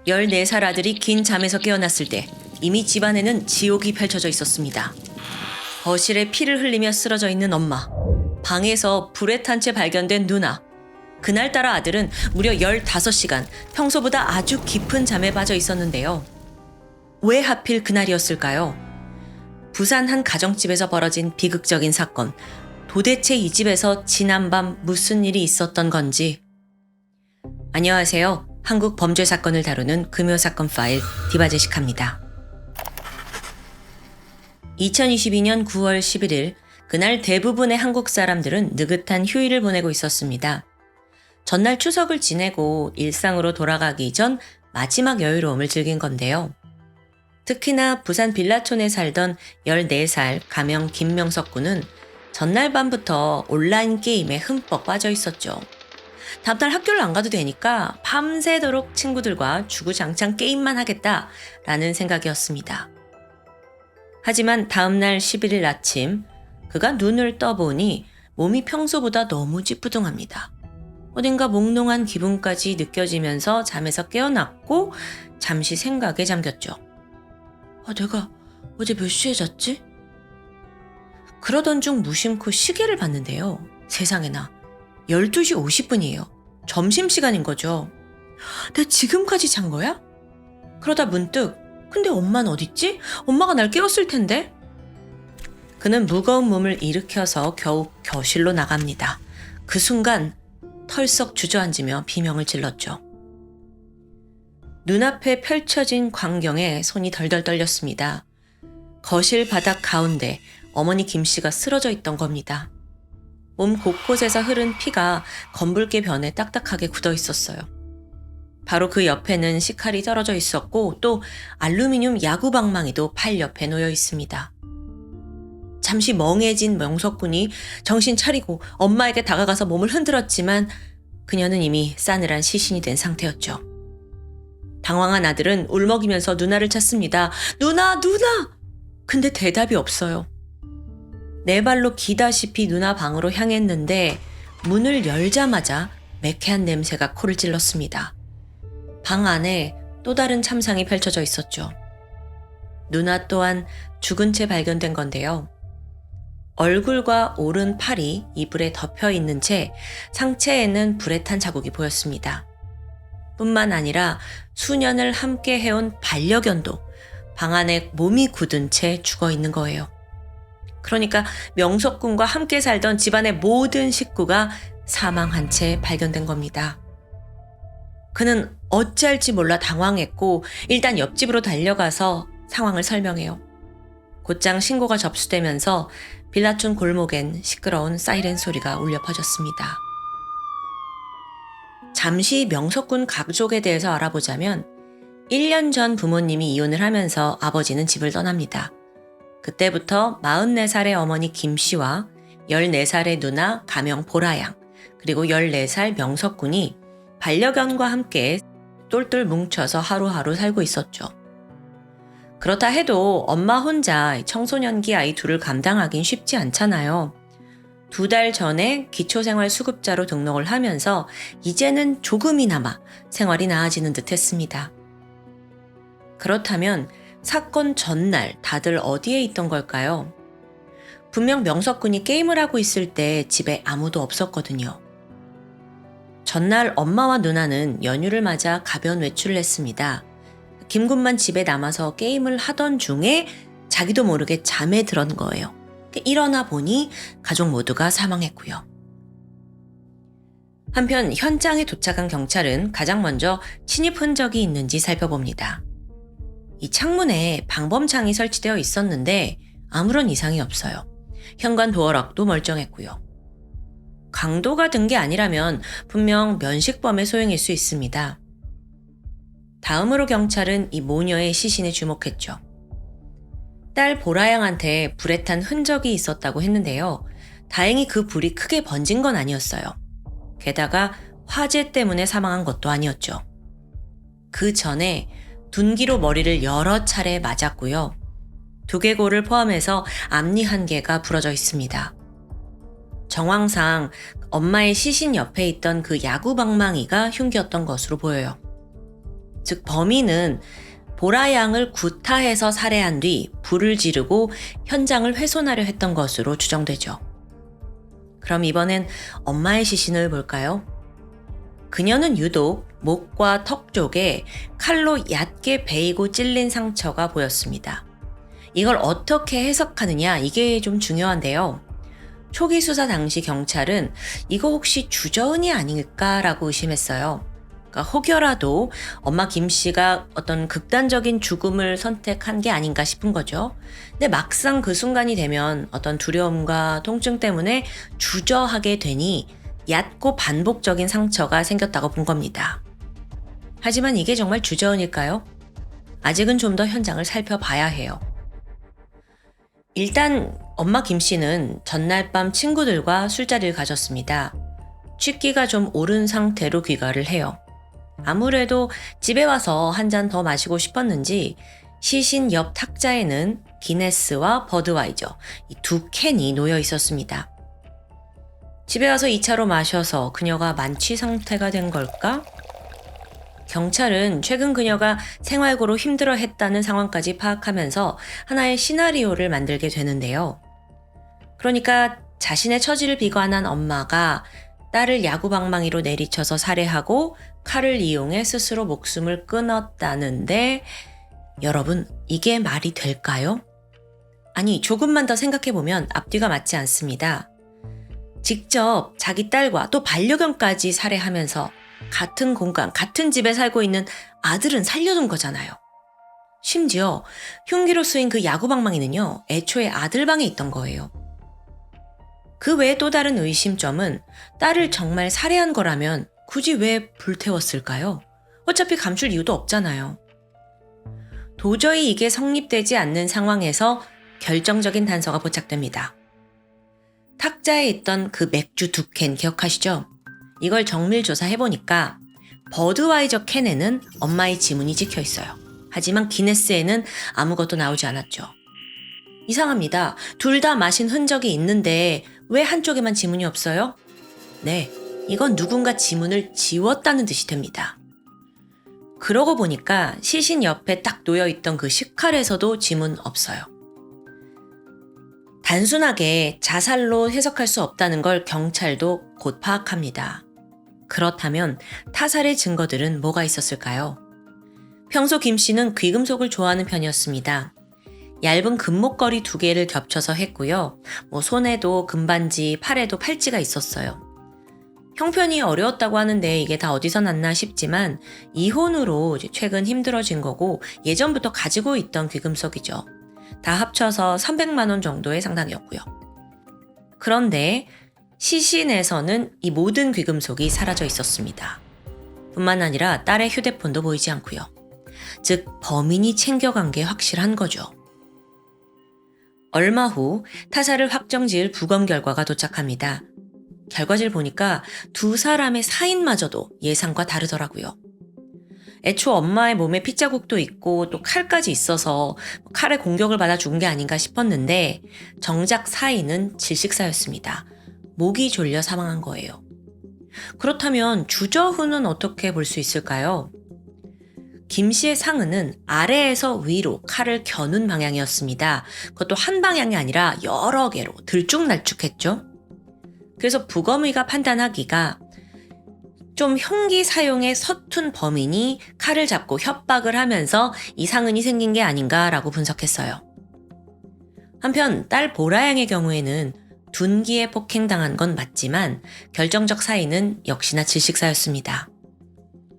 14살 아들이 긴 잠에서 깨어났을 때 이미 집안에는 지옥이 펼쳐져 있었습니다. 거실에 피를 흘리며 쓰러져 있는 엄마, 방에서 불에 탄 채 발견된 누나. 그날따라 아들은 무려 15시간 평소보다 아주 깊은 잠에 빠져 있었는데요. 왜 하필 그날이었을까요? 부산 한 가정집에서 벌어진 비극적인 사건. 도대체 이 집에서 지난밤 무슨 일이 있었던 건지. 안녕하세요. 한국 범죄 사건을 다루는 금요사건 파일 디바제시카입니다. 2022년 9월 11일, 그날 대부분의 한국 사람들은 느긋한 휴일을 보내고 있었습니다. 전날 추석을 지내고 일상으로 돌아가기 전 마지막 여유로움을 즐긴 건데요. 특히나 부산 빌라촌에 살던 14살 가명 김명석 군은 전날 밤부터 온라인 게임에 흠뻑 빠져 있었죠. 다음날 학교를 안 가도 되니까 밤새도록 친구들과 주구장창 게임만 하겠다라는 생각이었습니다. 하지만 다음날 11일 아침 그가 눈을 떠보니 몸이 평소보다 너무 찌뿌둥합니다. 어딘가 몽롱한 기분까지 느껴지면서 잠에서 깨어났고 잠시 생각에 잠겼죠. 내가 어제 몇 시에 잤지? 그러던 중 무심코 시계를 봤는데요. 세상에나 12시 50분이에요. 점심시간인 거죠. 내가 지금까지 잔 거야? 그러다 문득 근데 엄마는 어딨지? 엄마가 날 깨웠을 텐데? 그는 무거운 몸을 일으켜서 겨우 교실로 나갑니다. 그 순간 털썩 주저앉으며 비명을 질렀죠. 눈앞에 펼쳐진 광경에 손이 덜덜 떨렸습니다. 거실 바닥 가운데 어머니 김씨가 쓰러져 있던 겁니다. 몸 곳곳에서 흐른 피가 검붉게 변해 딱딱하게 굳어 있었어요. 바로 그 옆에는 식칼이 떨어져 있었고 또 알루미늄 야구방망이도 팔 옆에 놓여 있습니다. 잠시 멍해진 명석군이 정신 차리고 엄마에게 다가가서 몸을 흔들었지만 그녀는 이미 싸늘한 시신이 된 상태였죠. 당황한 아들은 울먹이면서 누나를 찾습니다. 누나! 근데 대답이 없어요. 네 발로 기다시피 누나 방으로 향했는데 문을 열자마자 매캐한 냄새가 코를 찔렀습니다. 방 안에 또 다른 참상이 펼쳐져 있었죠. 누나 또한 죽은 채 발견된 건데요. 얼굴과 오른 팔이 이불에 덮여 있는 채 상체에는 불에 탄 자국이 보였습니다. 뿐만 아니라 수년을 함께 해온 반려견도 방 안에 몸이 굳은 채 죽어 있는 거예요. 그러니까 명석군과 함께 살던 집안의 모든 식구가 사망한 채 발견된 겁니다. 그는 어찌할지 몰라 당황했고 일단 옆집으로 달려가서 상황을 설명해요. 곧장 신고가 접수되면서 빌라촌 골목엔 시끄러운 사이렌 소리가 울려 퍼졌습니다. 잠시 명석군 가족에 대해서 알아보자면 1년 전 부모님이 이혼을 하면서 아버지는 집을 떠납니다. 그때부터 44살의 어머니 김씨와 14살의 누나 가명 보라양, 그리고 14살 명석군이 반려견과 함께 똘똘 뭉쳐서 하루하루 살고 있었죠. 그렇다 해도 엄마 혼자 청소년기 아이 둘을 감당하긴 쉽지 않잖아요. 2달 전에 기초생활수급자로 등록을 하면서 이제는 조금이나마 생활이 나아지는 듯 했습니다. 그렇다면 사건 전날 다들 어디에 있던 걸까요? 분명 명석군이 게임을 하고 있을 때 집에 아무도 없었거든요. 전날 엄마와 누나는 연휴를 맞아 가벼운 외출을 했습니다. 김군만 집에 남아서 게임을 하던 중에 자기도 모르게 잠에 들은 거예요. 일어나 보니 가족 모두가 사망했고요. 한편 현장에 도착한 경찰은 가장 먼저 침입 흔적이 있는지 살펴봅니다. 이 창문에 방범창이 설치되어 있었는데 아무런 이상이 없어요. 현관 도어락도 멀쩡했고요. 강도가 든 게 아니라면 분명 면식범의 소행일 수 있습니다. 다음으로 경찰은 이 모녀의 시신에 주목했죠. 딸 보라양한테 불에 탄 흔적이 있었다고 했는데요. 다행히 그 불이 크게 번진 건 아니었어요. 게다가 화재 때문에 사망한 것도 아니었죠. 그 전에 둔기로 머리를 여러 차례 맞았고요. 두개골을 포함해서 앞니 1개가 부러져 있습니다. 정황상 엄마의 시신 옆에 있던 그 야구 방망이가 흉기였던 것으로 보여요. 즉 범인은 보라 양을 구타해서 살해한 뒤 불을 지르고 현장을 훼손하려 했던 것으로 추정되죠. 그럼 이번엔 엄마의 시신을 볼까요? 그녀는 유독 목과 턱 쪽에 칼로 얕게 베이고 찔린 상처가 보였습니다. 이걸 어떻게 해석하느냐, 이게 좀 중요한데요. 초기 수사 당시 경찰은 이거 혹시 주저은이 아닐까라고 의심했어요. 그러니까 혹여라도 엄마 김 씨가 어떤 극단적인 죽음을 선택한 게 아닌가 싶은 거죠. 근데 막상 그 순간이 되면 어떤 두려움과 통증 때문에 주저하게 되니 얕고 반복적인 상처가 생겼다고 본 겁니다. 하지만 이게 정말 주저은일까요? 아직은 좀 더 현장을 살펴봐야 해요. 일단 엄마 김 씨는 전날 밤 친구들과 술자리를 가졌습니다. 취기가 좀 오른 상태로 귀가를 해요. 아무래도 집에 와서 한 잔 더 마시고 싶었는지 시신 옆 탁자에는 기네스와 버드와이저 이 두 캔이 놓여 있었습니다. 집에 와서 2차로 마셔서 그녀가 만취 상태가 된 걸까? 경찰은 최근 그녀가 생활고로 힘들어했다는 상황까지 파악하면서 하나의 시나리오를 만들게 되는데요. 그러니까 자신의 처지를 비관한 엄마가 딸을 야구방망이로 내리쳐서 살해하고 칼을 이용해 스스로 목숨을 끊었다는데, 여러분, 이게 말이 될까요? 아니, 조금만 더 생각해보면 앞뒤가 맞지 않습니다. 직접 자기 딸과 또 반려견까지 살해하면서 같은 공간, 같은 집에 살고 있는 아들은 살려둔 거잖아요. 심지어 흉기로 쓰인 그 야구방망이는요, 애초에 아들 방에 있던 거예요. 그 외에 또 다른 의심점은 딸을 정말 살해한 거라면 굳이 왜 불태웠을까요? 어차피 감출 이유도 없잖아요. 도저히 이게 성립되지 않는 상황에서 결정적인 단서가 포착됩니다. 탁자에 있던 그 맥주 2캔 기억하시죠? 이걸 정밀 조사해보니까 버드와이저 캔에는 엄마의 지문이 찍혀 있어요. 하지만 기네스에는 아무것도 나오지 않았죠. 이상합니다. 둘 다 마신 흔적이 있는데 왜 한쪽에만 지문이 없어요? 네, 이건 누군가 지문을 지웠다는 뜻이 됩니다. 그러고 보니까 시신 옆에 딱 놓여있던 그 식칼에서도 지문 없어요. 단순하게 자살로 해석할 수 없다는 걸 경찰도 곧 파악합니다. 그렇다면 타살의 증거들은 뭐가 있었을까요? 평소 김 씨는 귀금속을 좋아하는 편이었습니다. 얇은 금목걸이 2개를 겹쳐서 했고요. 손에도 금반지, 팔에도 팔찌가 있었어요. 형편이 어려웠다고 하는데 이게 다 어디서 났나 싶지만 이혼으로 최근 힘들어진 거고 예전부터 가지고 있던 귀금속이죠. 다 합쳐서 300만 원 정도의 상당이었고요. 그런데 시신에서는 이 모든 귀금속이 사라져 있었습니다. 뿐만 아니라 딸의 휴대폰도 보이지 않고요. 즉 범인이 챙겨간 게 확실한 거죠. 얼마 후 타살을 확정지을 부검 결과가 도착합니다. 결과지를 보니까 두 사람의 사인마저도 예상과 다르더라고요. 애초 엄마의 몸에 핏자국도 있고 또 칼까지 있어서 칼에 공격을 받아 죽은 게 아닌가 싶었는데 정작 사인은 질식사였습니다. 목이 졸려 사망한 거예요. 그렇다면 주저흔은 어떻게 볼 수 있을까요? 김 씨의 상흔은 아래에서 위로 칼을 겨눈 방향이었습니다. 그것도 한 방향이 아니라 여러 개로 들쭉날쭉했죠. 그래서 부검의가 판단하기가 좀 흉기 사용에 서툰 범인이 칼을 잡고 협박을 하면서 이 상흔이 생긴 게 아닌가라고 분석했어요. 한편 딸 보라양의 경우에는 둔기에 폭행당한 건 맞지만 결정적 사인은 역시나 질식사였습니다.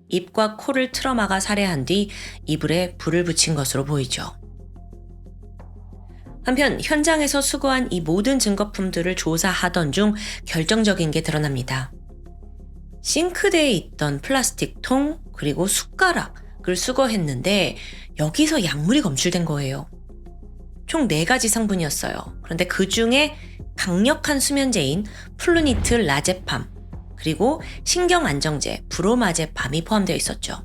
입과 코를 틀어막아 살해한 뒤 이불에 불을 붙인 것으로 보이죠. 한편 현장에서 수거한 이 모든 증거품들을 조사하던 중 결정적인 게 드러납니다. 싱크대에 있던 플라스틱 통 그리고 숟가락을 수거했는데 여기서 약물이 검출된 거예요. 총 4가지 성분이었어요. 그런데 그 중에 강력한 수면제인 플루니트 라제팜 그리고 신경안정제 브로마제팜이 포함되어 있었죠.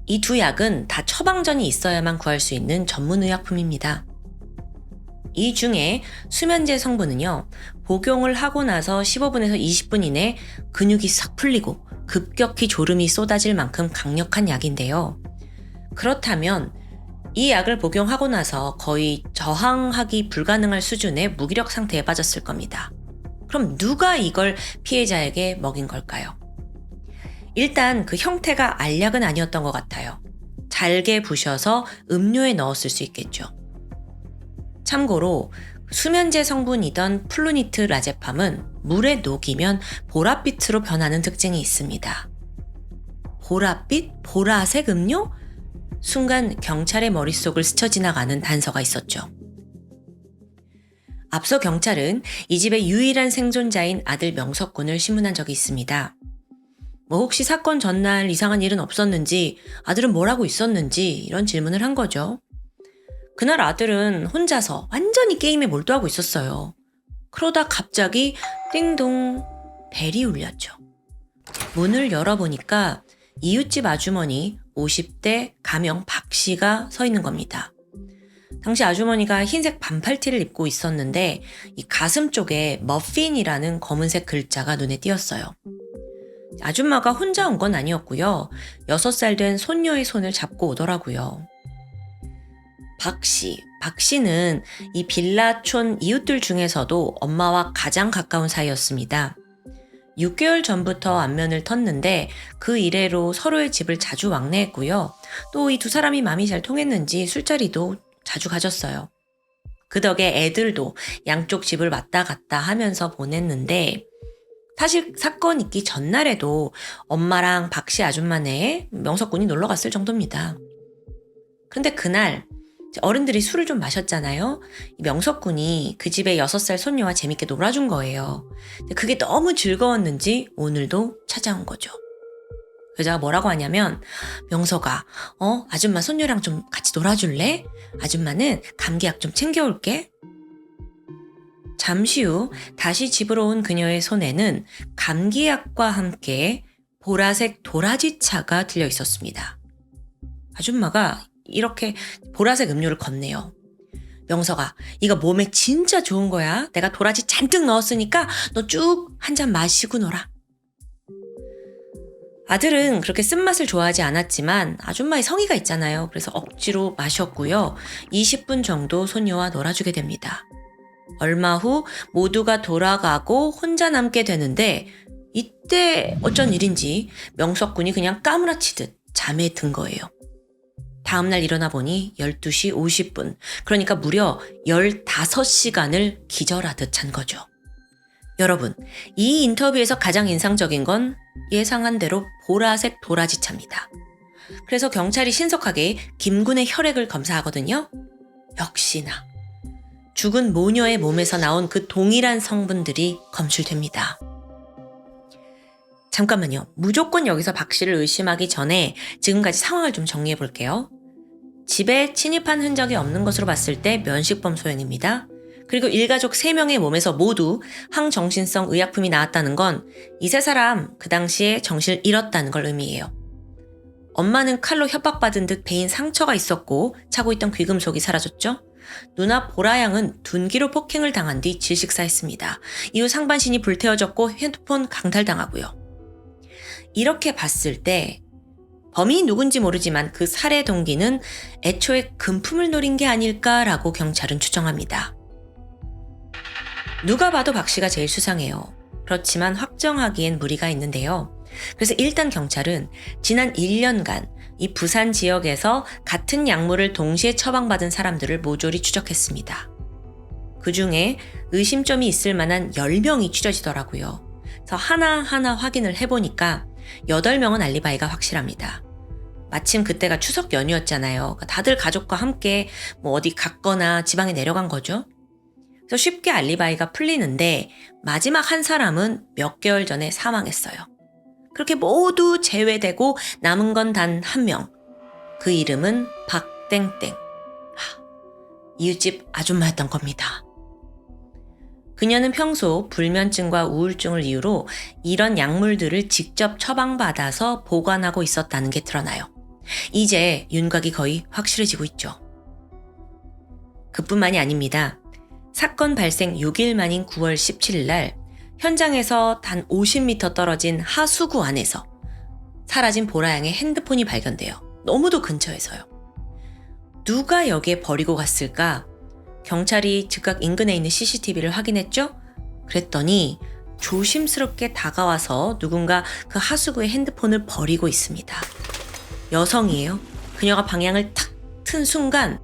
이 두 약은 다 처방전이 있어야만 구할 수 있는 전문의약품입니다. 이 중에 수면제 성분은요, 복용을 하고 나서 15분에서 20분 이내 근육이 싹 풀리고 급격히 졸음이 쏟아질 만큼 강력한 약인데요. 그렇다면 이 약을 복용하고 나서 거의 저항하기 불가능할 수준의 무기력 상태에 빠졌을 겁니다. 그럼 누가 이걸 피해자에게 먹인 걸까요? 일단 그 형태가 알약은 아니었던 것 같아요. 잘게 부셔서 음료에 넣었을 수 있겠죠. 참고로 수면제 성분이던 플루니트라제팜은 물에 녹이면 보랏빛으로 변하는 특징이 있습니다. 보랏빛? 보라색 음료? 순간 경찰의 머릿속을 스쳐 지나가는 단서가 있었죠. 앞서 경찰은 이 집의 유일한 생존자인 아들 명석군을 신문한 적이 있습니다. 혹시 사건 전날 이상한 일은 없었는지, 아들은 뭘 하고 있었는지 이런 질문을 한 거죠. 그날 아들은 혼자서 완전히 게임에 몰두하고 있었어요. 그러다 갑자기 띵동 벨이 울렸죠. 문을 열어보니까 이웃집 아주머니 50대 가명 박 씨가 서 있는 겁니다. 당시 아주머니가 흰색 반팔티를 입고 있었는데 이 가슴 쪽에 머핀이라는 검은색 글자가 눈에 띄었어요. 아줌마가 혼자 온 건 아니었고요. 6살 된 손녀의 손을 잡고 오더라고요. 박 씨는 이 빌라촌 이웃들 중에서도 엄마와 가장 가까운 사이였습니다. 6개월 전부터 안면을 텄는데 그 이래로 서로의 집을 자주 왕래했고요. 또 이 두 사람이 마음이 잘 통했는지 술자리도 자주 가졌어요. 그 덕에 애들도 양쪽 집을 왔다 갔다 하면서 보냈는데 사실 사건 있기 전날에도 엄마랑 박 씨 아줌마네 명석군이 놀러 갔을 정도입니다. 그런데 그날 어른들이 술을 좀 마셨잖아요. 명석군이 그 집의 6살 손녀와 재밌게 놀아준 거예요. 그게 너무 즐거웠는지 오늘도 찾아온 거죠. 여자가 뭐라고 하냐면, 명석아, 아줌마 손녀랑 좀 같이 놀아줄래? 아줌마는 감기약 좀 챙겨올게. 잠시 후 다시 집으로 온 그녀의 손에는 감기약과 함께 보라색 도라지차가 들려 있었습니다. 아줌마가 이렇게 보라색 음료를 건네요. 명석아, 이거 몸에 진짜 좋은 거야. 내가 도라지 잔뜩 넣었으니까 너 쭉 한 잔 마시고 놀아. 아들은 그렇게 쓴맛을 좋아하지 않았지만 아줌마의 성의가 있잖아요. 그래서 억지로 마셨고요. 20분 정도 손녀와 놀아주게 됩니다. 얼마 후 모두가 돌아가고 혼자 남게 되는데 이때 어쩐 일인지 명석군이 그냥 까무라치듯 잠에 든 거예요. 다음날 일어나 보니 12시 50분, 그러니까 무려 15시간을 기절하듯 잔 거죠. 여러분, 이 인터뷰에서 가장 인상적인 건 예상한 대로 보라색 도라지차입니다. 그래서 경찰이 신속하게 김군의 혈액을 검사하거든요. 역시나 죽은 모녀의 몸에서 나온 그 동일한 성분들이 검출됩니다. 잠깐만요. 무조건 여기서 박 씨를 의심하기 전에 지금까지 상황을 좀 정리해 볼게요. 집에 침입한 흔적이 없는 것으로 봤을 때 면식범 소행입니다. 그리고 일가족 3명의 몸에서 모두 항정신성 의약품이 나왔다는 건 이 3사람 그 당시에 정신을 잃었다는 걸 의미해요. 엄마는 칼로 협박받은 듯 배인 상처가 있었고 차고 있던 귀금속이 사라졌죠. 누나 보라양은 둔기로 폭행을 당한 뒤 질식사했습니다. 이후 상반신이 불태워졌고 핸드폰 강탈당하고요. 이렇게 봤을 때 범인이 누군지 모르지만 그 살해 동기는 애초에 금품을 노린 게 아닐까라고 경찰은 추정합니다. 누가 봐도 박 씨가 제일 수상해요. 그렇지만 확정하기엔 무리가 있는데요. 그래서 일단 경찰은 지난 1년간 이 부산 지역에서 같은 약물을 동시에 처방받은 사람들을 모조리 추적했습니다. 그 중에 의심점이 있을 만한 10명이 추려지더라고요. 그래서 하나하나 확인을 해보니까 8명은 알리바이가 확실합니다. 마침 그때가 추석 연휴였잖아요. 다들 가족과 함께 어디 갔거나 지방에 내려간 거죠. 그래서 쉽게 알리바이가 풀리는데 마지막 한 사람은 몇 개월 전에 사망했어요. 그렇게 모두 제외되고 남은 건 단 1명. 그 이름은 박땡땡. 이웃집 아줌마였던 겁니다. 그녀는 평소 불면증과 우울증을 이유로 이런 약물들을 직접 처방받아서 보관하고 있었다는 게 드러나요. 이제 윤곽이 거의 확실해지고 있죠. 그뿐만이 아닙니다. 사건 발생 6일 만인 9월 17일 날 현장에서 단 50m 떨어진 하수구 안에서 사라진 보라양의 핸드폰이 발견돼요. 너무도 근처에서요. 누가 여기에 버리고 갔을까? 경찰이 즉각 인근에 있는 CCTV를 확인했죠? 그랬더니 조심스럽게 다가와서 누군가 그 하수구에 핸드폰을 버리고 있습니다. 여성이에요. 그녀가 방향을 탁 튼 순간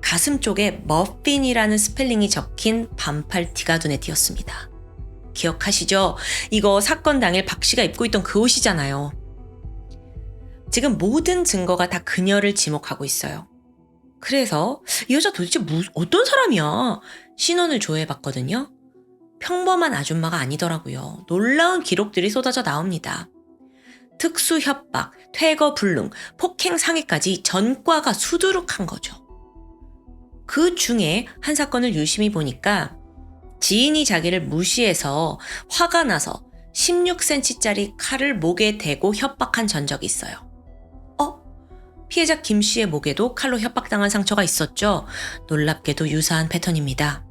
가슴 쪽에 머핀이라는 스펠링이 적힌 반팔티가 눈에 띄었습니다. 기억하시죠? 이거 사건 당일 박 씨가 입고 있던 그 옷이잖아요. 지금 모든 증거가 다 그녀를 지목하고 있어요. 그래서 이 여자 도대체 어떤 사람이야? 신원을 조회해봤거든요. 평범한 아줌마가 아니더라고요. 놀라운 기록들이 쏟아져 나옵니다. 특수 협박, 퇴거 불능, 폭행 상해까지 전과가 수두룩한 거죠. 그 중에 한 사건을 유심히 보니까 지인이 자기를 무시해서 화가 나서 16cm짜리 칼을 목에 대고 협박한 전적이 있어요. 피해자 김 씨의 목에도 칼로 협박당한 상처가 있었죠. 놀랍게도 유사한 패턴입니다.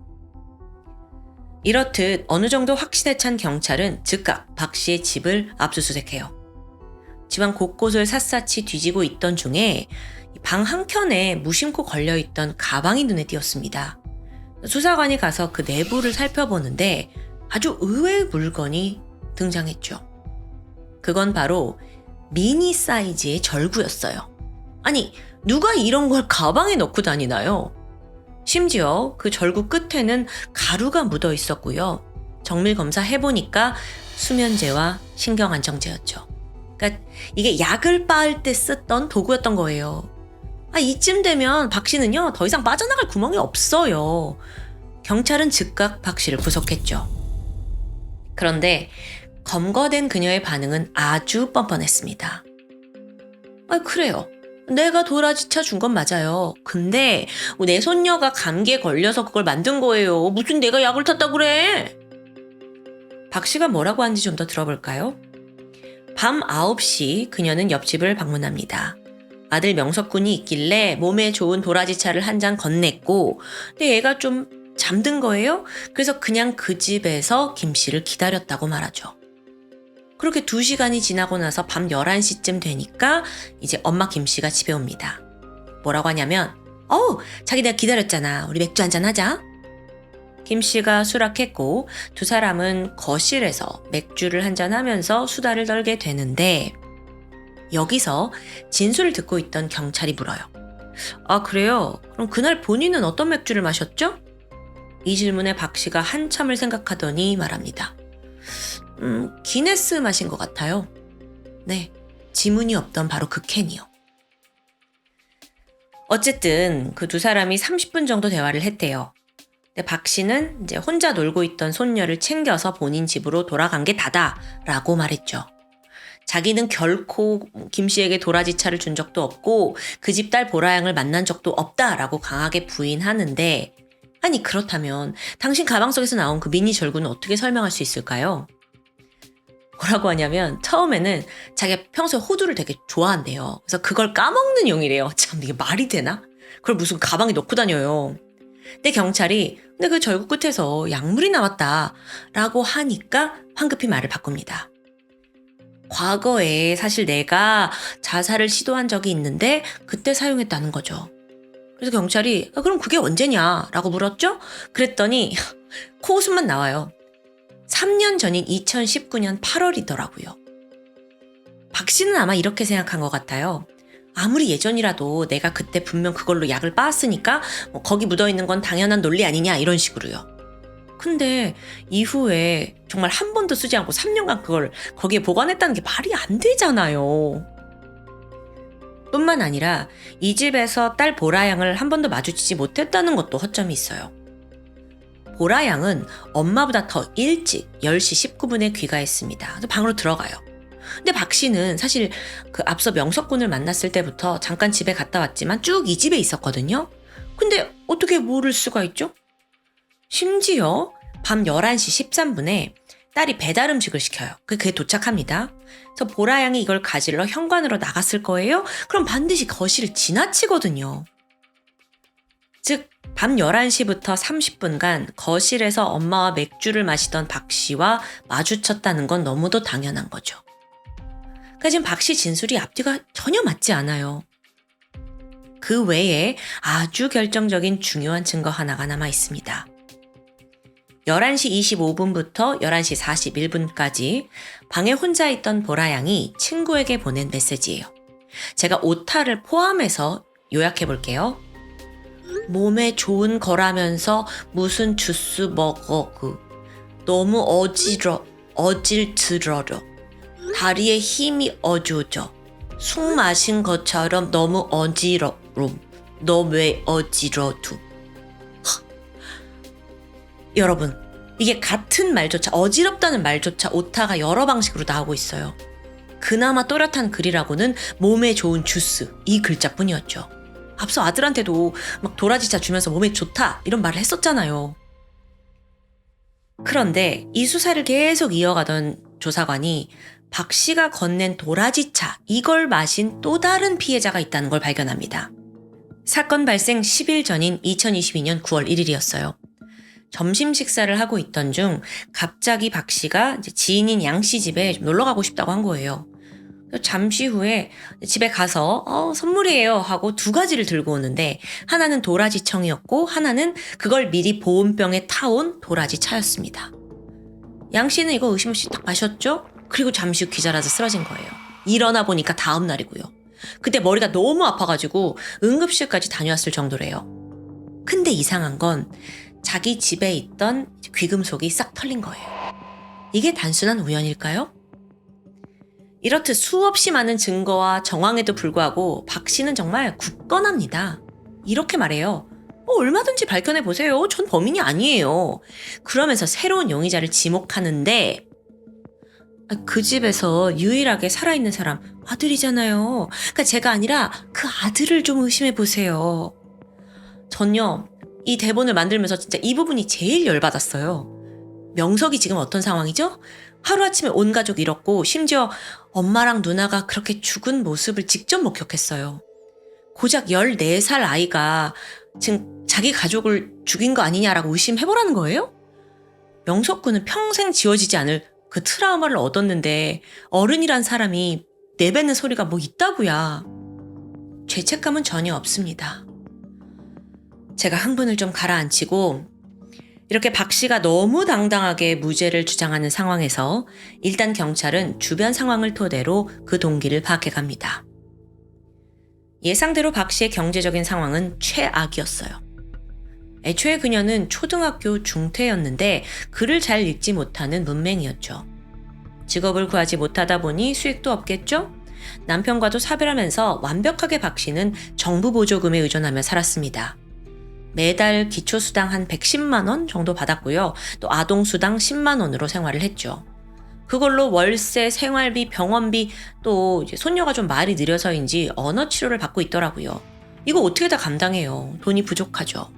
이렇듯 어느 정도 확신에 찬 경찰은 즉각 박 씨의 집을 압수수색해요. 집안 곳곳을 샅샅이 뒤지고 있던 중에 방 한켠에 무심코 걸려있던 가방이 눈에 띄었습니다. 수사관이 가서 그 내부를 살펴보는데 아주 의외의 물건이 등장했죠. 그건 바로 미니 사이즈의 절구였어요. 아니, 누가 이런 걸 가방에 넣고 다니나요? 심지어 그 절구 끝에는 가루가 묻어 있었고요. 정밀 검사 해보니까 수면제와 신경안정제였죠. 그러니까 이게 약을 빻을 때 쓰던 도구였던 거예요. 이쯤 되면 박 씨는요, 더 이상 빠져나갈 구멍이 없어요. 경찰은 즉각 박 씨를 구속했죠. 그런데 검거된 그녀의 반응은 아주 뻔뻔했습니다. 그래요. 내가 도라지차 준 건 맞아요. 근데 내 손녀가 감기에 걸려서 그걸 만든 거예요. 무슨 내가 약을 탔다 그래? 박 씨가 뭐라고 하는지 좀 더 들어볼까요? 밤 9시 그녀는 옆집을 방문합니다. 아들 명석군이 있길래 몸에 좋은 도라지차를 한 잔 건넸고 근데 얘가 좀 잠든 거예요. 그래서 그냥 그 집에서 김 씨를 기다렸다고 말하죠. 그렇게 2시간이 지나고 나서 밤 11시쯤 되니까 이제 엄마 김 씨가 집에 옵니다. 뭐라고 하냐면 자기 내가 기다렸잖아. 우리 맥주 한잔 하자. 김 씨가 수락했고 두 사람은 거실에서 맥주를 한잔 하면서 수다를 떨게 되는데 여기서 진술을 듣고 있던 경찰이 물어요. 그래요? 그럼 그날 본인은 어떤 맥주를 마셨죠? 이 질문에 박 씨가 한참을 생각하더니 말합니다. 기네스 마신 것 같아요. 네, 지문이 없던 바로 그 캔이요. 어쨌든 그 두 사람이 30분 정도 대화를 했대요. 근데 박 씨는 이제 혼자 놀고 있던 손녀를 챙겨서 본인 집으로 돌아간 게 다다라고 말했죠. 자기는 결코 김 씨에게 도라지차를 준 적도 없고 그 집 딸 보라양을 만난 적도 없다라고 강하게 부인하는데 아니 그렇다면 당신 가방 속에서 나온 그 미니 절구는 어떻게 설명할 수 있을까요? 뭐라고 하냐면 처음에는 자기가 평소에 호두를 되게 좋아한대요. 그래서 그걸 까먹는 용이래요. 참 이게 말이 되나? 그걸 무슨 가방에 넣고 다녀요. 근데 경찰이 근데 그 절구 끝에서 약물이 나왔다라고 하니까 황급히 말을 바꿉니다. 과거에 사실 내가 자살을 시도한 적이 있는데 그때 사용했다는 거죠. 그래서 경찰이 그럼 그게 언제냐라고 물었죠? 그랬더니 코웃음만 나와요. 3년 전인 2019년 8월이더라고요. 박 씨는 아마 이렇게 생각한 것 같아요. 아무리 예전이라도 내가 그때 분명 그걸로 약을 빻았으니까 거기 묻어있는 건 당연한 논리 아니냐 이런 식으로요. 근데 이후에 정말 한 번도 쓰지 않고 3년간 그걸 거기에 보관했다는 게 말이 안 되잖아요. 뿐만 아니라 이 집에서 딸 보라양을 한 번도 마주치지 못했다는 것도 허점이 있어요. 보라양은 엄마보다 더 일찍 10시 19분에 귀가했습니다. 방으로 들어가요. 근데 박 씨는 사실 그 앞서 명석군을 만났을 때부터 잠깐 집에 갔다 왔지만 쭉 이 집에 있었거든요. 근데 어떻게 모를 수가 있죠? 심지어 밤 11시 13분에 딸이 배달 음식을 시켜요. 그게 도착합니다. 그래서 보라양이 이걸 가지러 현관으로 나갔을 거예요. 그럼 반드시 거실을 지나치거든요. 즉 밤 11시부터 30분간 거실에서 엄마와 맥주를 마시던 박 씨와 마주쳤다는 건 너무도 당연한 거죠. 그러니까 지금 박 씨 진술이 앞뒤가 전혀 맞지 않아요. 그 외에 아주 결정적인 중요한 증거 하나가 남아 있습니다. 11시 25분부터 11시 41분까지 방에 혼자 있던 보라 양이 친구에게 보낸 메시지예요. 제가 오타를 포함해서 요약해 볼게요. 몸에 좋은 거라면서 무슨 주스 먹어 너무 어질들어려 다리에 힘이 어조져 술 마신 것처럼 너무 어지러움 너 왜 어지러두 여러분 이게 같은 말조차 어지럽다는 말조차 오타가 여러 방식으로 나오고 있어요. 그나마 또렷한 글이라고는 몸에 좋은 주스 이 글자뿐이었죠. 앞서 아들한테도 막 도라지차 주면서 몸에 좋다 이런 말을 했었잖아요. 그런데 이 수사를 계속 이어가던 조사관이 박 씨가 건넨 도라지차 이걸 마신 또 다른 피해자가 있다는 걸 발견합니다. 사건 발생 10일 전인 2022년 9월 1일이었어요. 점심 식사를 하고 있던 중 갑자기 박 씨가 지인인 양 씨 집에 놀러 가고 싶다고 한 거예요. 잠시 후에 집에 가서 선물이에요 하고 두 가지를 들고 오는데 하나는 도라지청이었고 하나는 그걸 미리 보온병에 타온 도라지차였습니다. 양 씨는 이거 의심 없이 딱 마셨죠? 그리고 잠시 후 기절해서 쓰러진 거예요. 일어나 보니까 다음 날이고요. 그때 머리가 너무 아파가지고 응급실까지 다녀왔을 정도래요. 근데 이상한 건 자기 집에 있던 귀금속이 싹 털린 거예요. 이게 단순한 우연일까요? 이렇듯 수없이 많은 증거와 정황에도 불구하고 박 씨는 정말 굳건합니다. 이렇게 말해요. 얼마든지 밝혀내보세요. 전 범인이 아니에요. 그러면서 새로운 용의자를 지목하는데 그 집에서 유일하게 살아있는 사람 아들이잖아요. 그러니까 제가 아니라 그 아들을 좀 의심해보세요. 전요. 이 대본을 만들면서 진짜 이 부분이 제일 열받았어요. 명석이 지금 어떤 상황이죠? 하루아침에 온 가족 잃었고 심지어 엄마랑 누나가 그렇게 죽은 모습을 직접 목격했어요. 고작 14살 아이가 지금 자기 가족을 죽인 거 아니냐라고 의심해보라는 거예요? 명석 군은 평생 지워지지 않을 그 트라우마를 얻었는데 어른이란 사람이 내뱉는 소리가 뭐 있다고야. 죄책감은 전혀 없습니다. 제가 흥분을 좀 가라앉히고 이렇게 박 씨가 너무 당당하게 무죄를 주장하는 상황에서 일단 경찰은 주변 상황을 토대로 그 동기를 파악해 갑니다. 예상대로 박 씨의 경제적인 상황은 최악이었어요. 애초에 그녀는 초등학교 중퇴였는데 글을 잘 읽지 못하는 문맹이었죠. 직업을 구하지 못하다 보니 수익도 없겠죠? 남편과도 사별하면서 완벽하게 박 씨는 정부 보조금에 의존하며 살았습니다. 매달 기초수당 한 110만 원 정도 받았고요. 또 아동수당 10만 원으로 생활을 했죠. 그걸로 월세, 생활비, 병원비, 또 이제 손녀가 좀 말이 느려서인지 언어 치료를 받고 있더라고요. 이거 어떻게 다 감당해요. 돈이 부족하죠.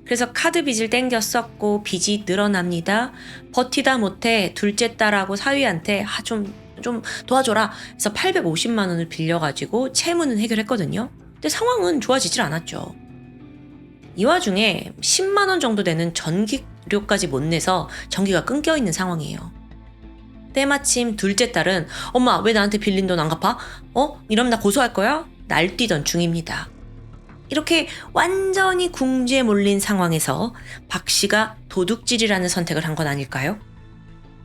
그래서 카드 빚을 땡겨 썼고 빚이 늘어납니다. 버티다 못해 둘째 딸하고 사위한테 좀 도와줘라 해서 850만 원을 빌려가지고 채무는 해결했거든요. 근데 상황은 좋아지질 않았죠. 이 와중에 10만 원 정도 되는 전기료까지 못 내서 전기가 끊겨 있는 상황이에요. 때마침 둘째 딸은 엄마 왜 나한테 빌린 돈 안 갚아? 이러면 나 고소할 거야? 날뛰던 중입니다. 이렇게 완전히 궁지에 몰린 상황에서 박 씨가 도둑질이라는 선택을 한 건 아닐까요?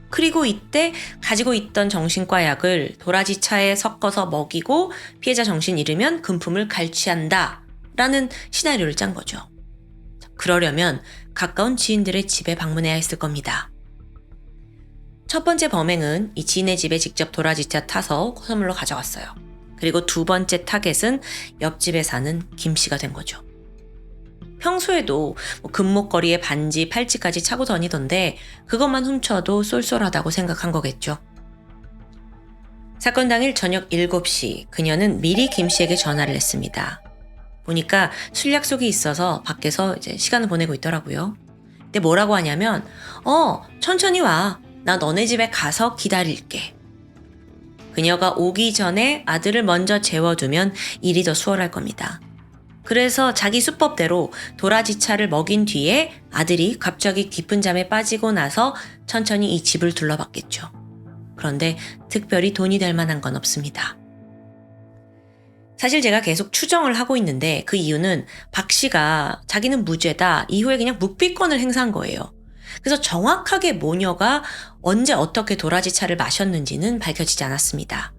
그리고 이때 가지고 있던 정신과 약을 도라지차에 섞어서 먹이고 피해자 정신 잃으면 금품을 갈취한다 라는 시나리오를 짠 거죠. 그러려면 가까운 지인들의 집에 방문해야 했을 겁니다. 첫 번째 범행은 이 지인의 집에 직접 도라지차 타서 선물로 가져갔어요. 그리고 두 번째 타겟은 옆집에 사는 김 씨가 된 거죠. 평소에도 금목걸이에 반지, 팔찌까지 차고 다니던데 그것만 훔쳐도 쏠쏠하다고 생각한 거겠죠. 사건 당일 저녁 7시 그녀는 미리 김 씨에게 전화를 했습니다. 보니까 술 약속이 있어서 밖에서 이제 시간을 보내고 있더라고요. 근데 뭐라고 하냐면 천천히 와. 나 너네 집에 가서 기다릴게. 그녀가 오기 전에 아들을 먼저 재워두면 일이 더 수월할 겁니다. 그래서 자기 수법대로 도라지차를 먹인 뒤에 아들이 갑자기 깊은 잠에 빠지고 나서 천천히 이 집을 둘러봤겠죠. 그런데 특별히 돈이 될 만한 건 없습니다. 사실 제가 계속 추정을 하고 있는데 그 이유는 박 씨가 자기는 무죄다 이후에 그냥 묵비권을 행사한 거예요. 그래서 정확하게 모녀가 언제 어떻게 도라지 차를 마셨는지는 밝혀지지 않았습니다.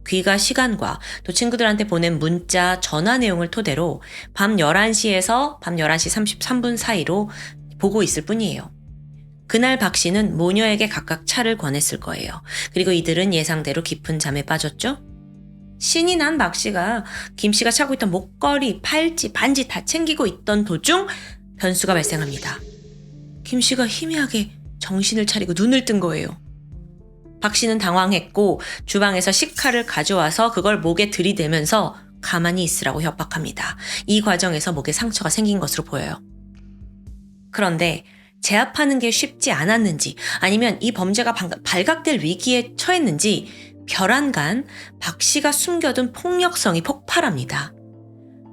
귀가 시간과 또 친구들한테 보낸 문자, 전화 내용을 토대로 밤 11시에서 밤 11시 33분 사이로 보고 있을 뿐이에요. 그날 박 씨는 모녀에게 각각 차를 권했을 거예요. 그리고 이들은 예상대로 깊은 잠에 빠졌죠. 신이 난 박 씨가 김 씨가 차고 있던 목걸이, 팔찌, 반지 다 챙기고 있던 도중 변수가 발생합니다. 김 씨가 희미하게 정신을 차리고 눈을 뜬 거예요. 박 씨는 당황했고 주방에서 식칼을 가져와서 그걸 목에 들이대면서 가만히 있으라고 협박합니다. 이 과정에서 목에 상처가 생긴 것으로 보여요. 그런데 제압하는 게 쉽지 않았는지 아니면 이 범죄가 발각될 위기에 처했는지 별안간 박 씨가 숨겨둔 폭력성이 폭발합니다.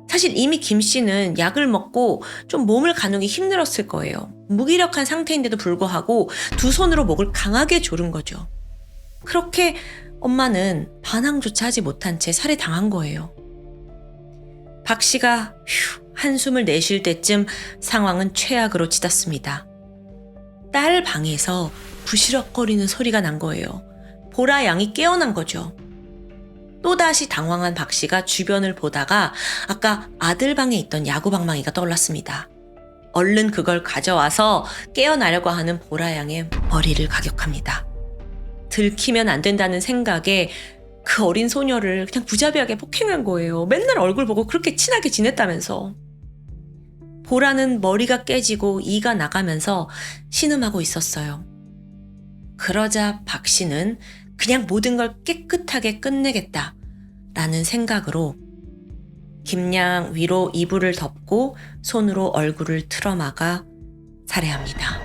사실 이미 김 씨는 약을 먹고 좀 몸을 가누기 힘들었을 거예요. 무기력한 상태인데도 불구하고 두 손으로 목을 강하게 조른 거죠. 그렇게 엄마는 반항조차 하지 못한 채 살해당한 거예요. 박 씨가 한숨을 내쉴 때쯤 상황은 최악으로 치닫습니다. 딸 방에서 부시럭거리는 소리가 난 거예요. 보라 양이 깨어난 거죠. 또다시 당황한 박 씨가 주변을 보다가 아까 아들 방에 있던 야구방망이가 떠올랐습니다. 얼른 그걸 가져와서 깨어나려고 하는 보라 양의 머리를 가격합니다. 들키면 안 된다는 생각에 그 어린 소녀를 그냥 무자비하게 폭행한 거예요. 맨날 얼굴 보고 그렇게 친하게 지냈다면서. 보라는 머리가 깨지고 이가 나가면서 신음하고 있었어요. 그러자 박 씨는 그냥 모든 걸 깨끗하게 끝내겠다라는 생각으로 김양 위로 이불을 덮고 손으로 얼굴을 틀어막아 살해합니다.